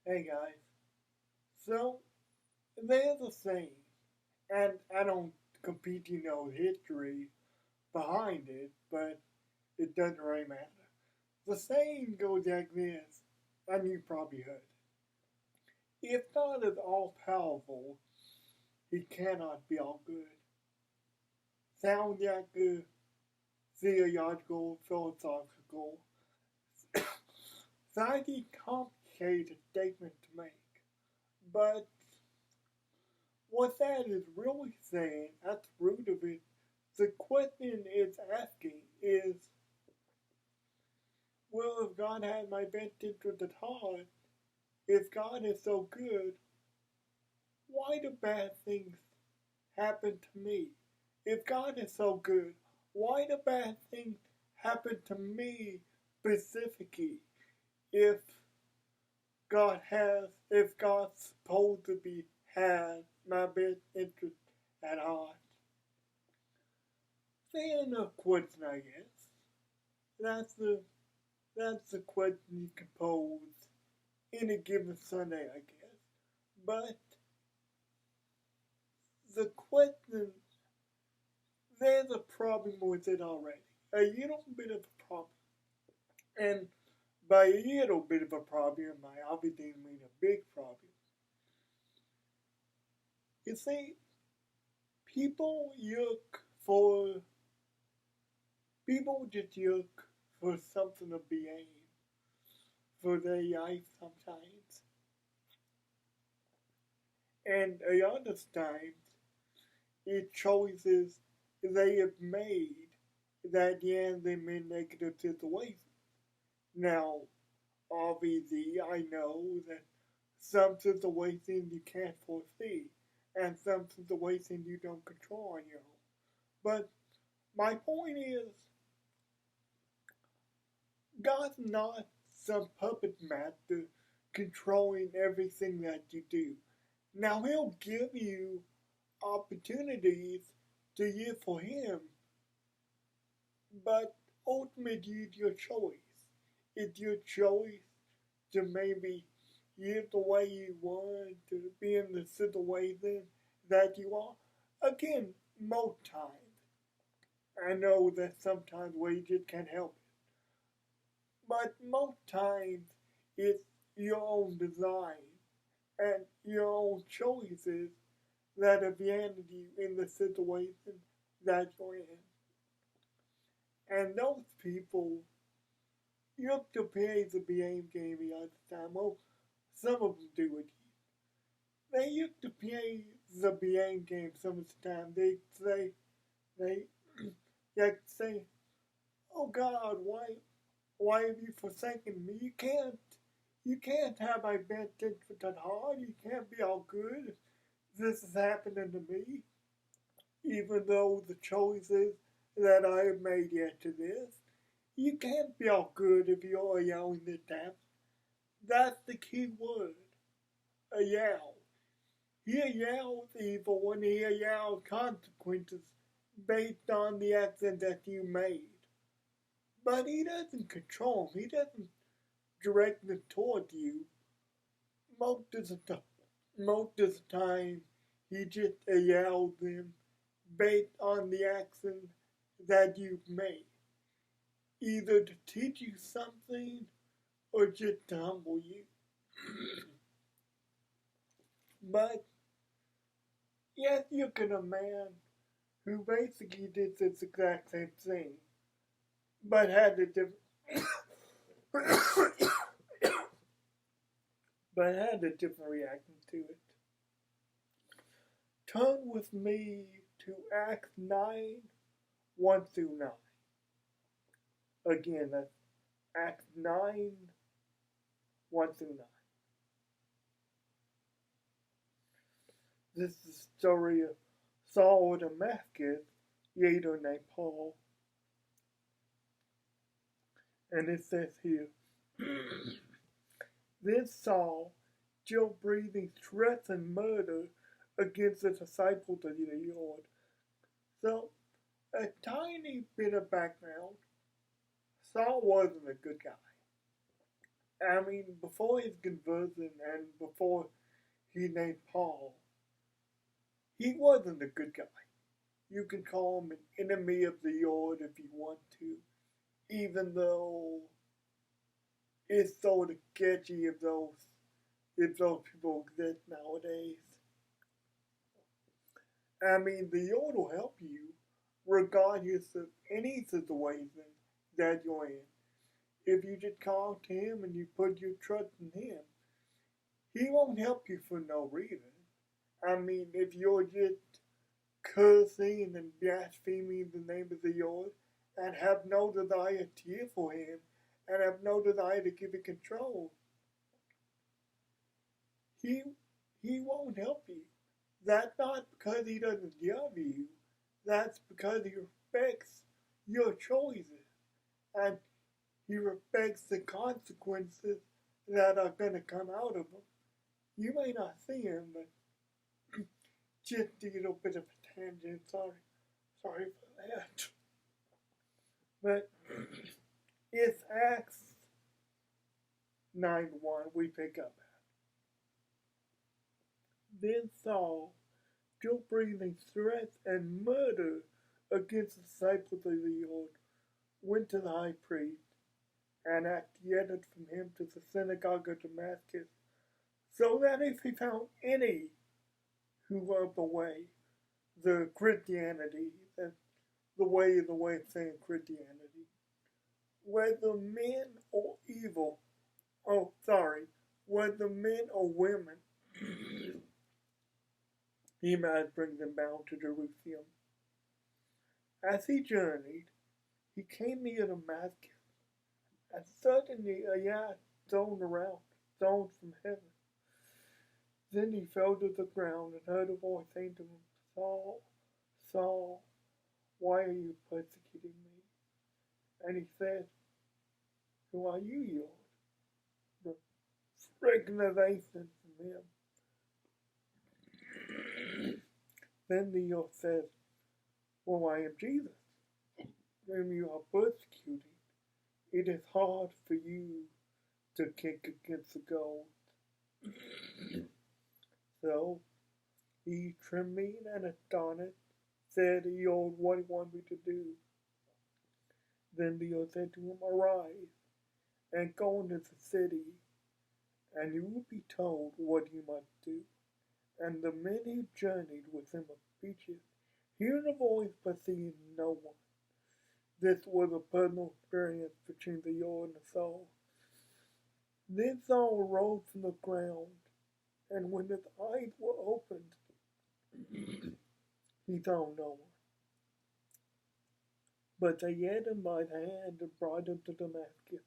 Hey guys, so there's a saying, and I don't completely know history behind it, but it doesn't really matter. The saying goes like this, and you probably heard it. If God is all powerful, he cannot be all good. Sounds like a theological, philosophical, slightly complicated statement to make. But what that is really saying at the root of it, the question it's asking is, well, if God had my best interest at heart, if God is so good, why do bad things happen to me? If God is so good, why do bad things happen to me specifically? If if God supposedly had my best interest at heart, fair enough question, I guess. That's the that's the question you can pose in a given Sunday, I guess. But the question, there's a problem with it already. A little bit of a problem. And by a little bit of a problem, I obviously mean a big problem. You see, people look for, people just look for something to be aimed for their life sometimes. And a lot of times, it's choices they have made that land them in negative situations. Now, obviously, I know that some situations you can't foresee, and some situations you don't control on your own. But my point is, God's not some puppet master controlling everything that you do. Now, He'll give you opportunities to live for Him, but ultimately it's your choice. It's your choice to maybe live the way you want, to be in the situation that you are. Again, most times. I know that sometimes wages can help it. But most times it's your own design and your own choices that have landed you in the situation that you're in. And those people look to play the blame game a lot of the time. Well, some of them do it. They look to play the blame game some of the time. They like say, "Oh God, why have you forsaken me? You can't have my best interest at heart. You can't be all good. This is happening to me, even though the choices that I have made yet to this. You can't be all good if you're allowing it to happen." That's the key word, allow. He allows evil and he allows consequences based on the action that you made. But he doesn't control them. He doesn't direct them toward you. Most of the time, most of the time, he just allows them based on the action that you've made, either to teach you something or just to humble you. But yes, look at a man who basically did this exact same thing, but had a different, but had a different reaction to it. Turn with me to Acts 9, 1 through 9. Again, that's Acts 9, 1 through 9. This is the story of Saul of Damascus, later named Paul. And it says here, then Saul, still breathing threats and murder against the disciples of the Lord. So, a tiny bit of background. Saul wasn't a good guy. I mean, before his conversion and before he named Paul, he wasn't a good guy. You can call him an enemy of the Lord if you want to, even though it's sort of sketchy if those people exist nowadays. I mean, the Lord will help you regardless of any situation that you're in. If you just call to Him and you put your trust in Him, He won't help you for no reason. I mean, if you're just cursing and blaspheming the name of the Lord and have no desire to hear for Him and have no desire to give it control, He He won't help you. That's not because He doesn't love you. That's because He respects your choices and He respects the consequences that are going to come out of them. You may not see Him, but just a little bit of a tangent. Sorry for that. But it's Acts 9:1 we pick up. Then Saul, still breathing threats and murder against the disciples of the Lord, went to the high priest and asked Yedid from him to the synagogue of Damascus, so that if he found any who were the way, the Christianity, the way is the way of saying Christianity, whether men or evil, whether men or women, he might bring them bound to Jerusalem. As he journeyed, he came near Damascus, and suddenly a light shone around, shone from heaven. Then he fell to the ground and heard a voice saying to him, Saul, Saul, why are you persecuting me? And he said, who are you, Lord? The recognition from him. Then the Lord said, well, I am Jesus, whom you are persecuting. It is hard for you to kick against the gold. So he, trembling and astonished, said, Lord, what do you want me to do? Then the Lord said to him, arise and go into the city, and you will be told what you must do. And the men who journeyed with him of speeches, hearing a voice but seeing no one. This was a personal experience between the Lord and Saul. Then Saul arose from the ground, and when his eyes were opened, he saw no one. But they led him by the hand and brought him to Damascus.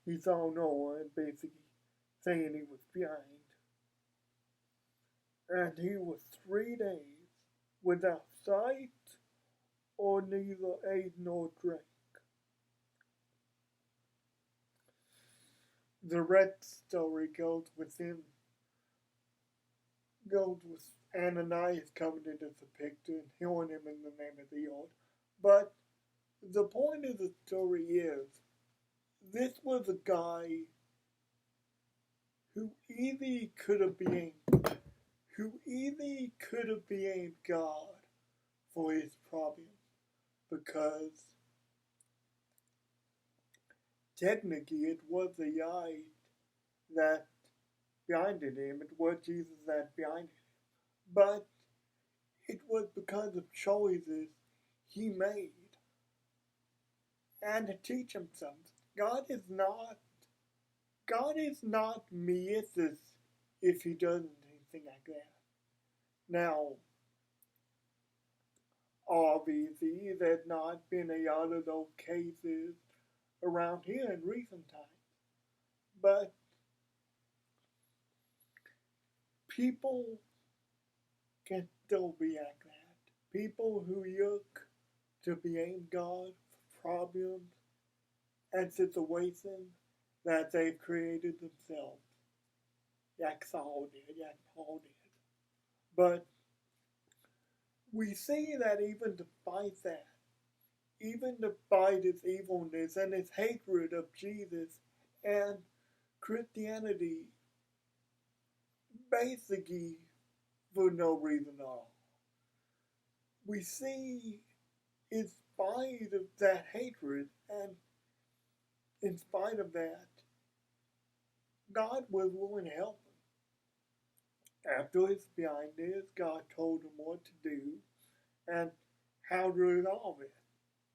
He saw no one, basically saying he was blind. And he was 3 days without sight or neither ate nor drank. The red story goes with Ananias coming into the picture and healing him in the name of the Lord. But the point of the story is, this was a guy who either could have blamed God for his problem, because technically it was the eye that blinded him, it was Jesus that blinded him, but it was because of choices he made. And to teach him something, God is not malicious if he does anything like that. Now, obviously, there's not been a lot of those cases around here in recent times, but people can still be like that. People who look to blame God for problems and situations that they've created themselves, like Saul did, like Paul did. But we see that even despite his evilness and his hatred of Jesus And Christianity, basically, for no reason at all. We see, in spite of that hatred, and in spite of that, God was willing to help him. After his blindness, God told him what to do and how to resolve it.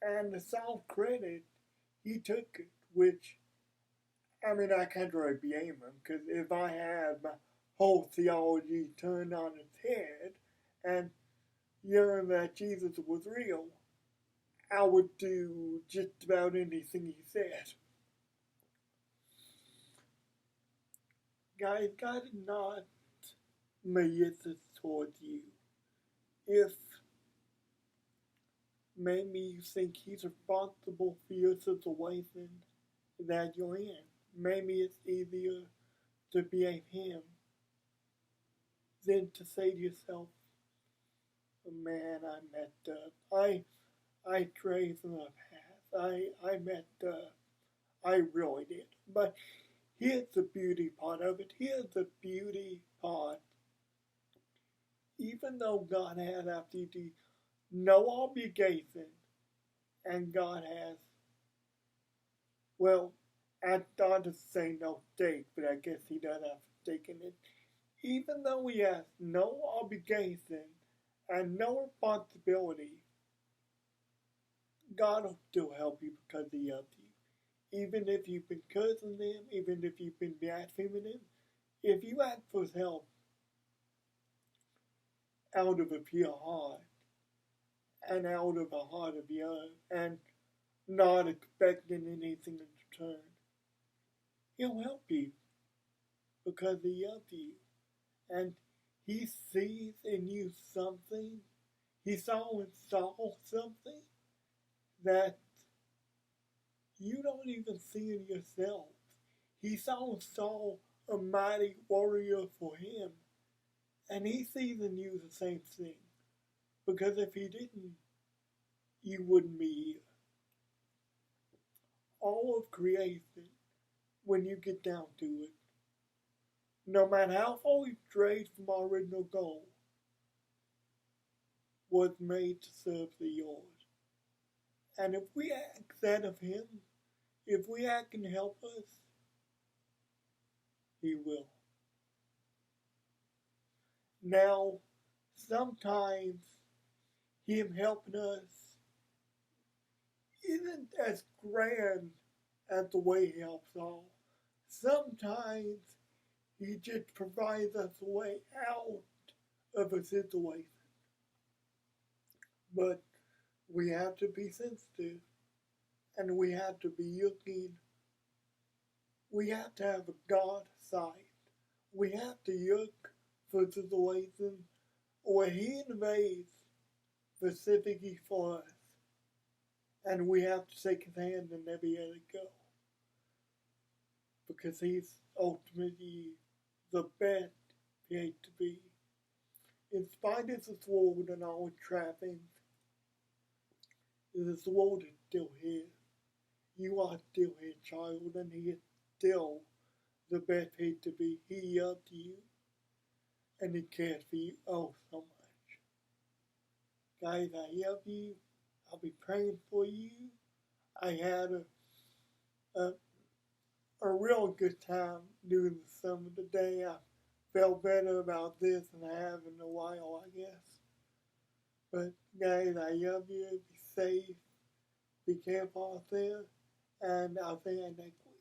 And to self credit, he took it, which, I mean, I can't really blame him, because if I had my whole theology turned on its head and learned that Jesus was real, I would do just about anything he said. Guys, God is not malicious towards you. If maybe you think he's responsible for your situation that you're in, maybe it's easier to blame him than to say to yourself, man, I messed up. I strayed from the path. I messed up. I really did. But here's the beauty part of it. Here's the beauty part. Even though God has absolutely no obligation, and God has, well, I thought to say no stake, but I guess he does have a stake in it. Even though he has no obligation and no responsibility, God will still help you because he loves you. Even if you've been cursing him, even if you've been blaspheming him, if you ask for help out of a pure heart, and out of a heart of love, and not expecting anything in return, he'll help you because he loves you. And he sees in you something, he saw in Saul something that you don't even see in yourself. He saw in Saul a mighty warrior for him, and he sees in you the same thing. Because if he didn't, you wouldn't be here. All of creation, when you get down to it, no matter how far we strayed from our original goal, was made to serve the Lord. And if we ask that of him, if we ask and help us, he will. Now, sometimes him helping us isn't as grand as the way he helps all. Sometimes he just provides us a way out of a situation. But we have to be sensitive, and we have to be looking. We have to have a God sight. We have to look for situations where he invades specifically for us, and we have to take his hand and never let it go, because he's ultimately the best place to be. In spite of this world and all its trappings, this world is still his. You are still his child, and he is still the best place to be. He loves you, and he cares for you oh so much. Guys, I love you. I'll be praying for you. I had a real good time doing the summer today. I felt better about this than I have in a while, I guess. But guys, I love you. Be safe. Be careful out there. And I'll see you next week.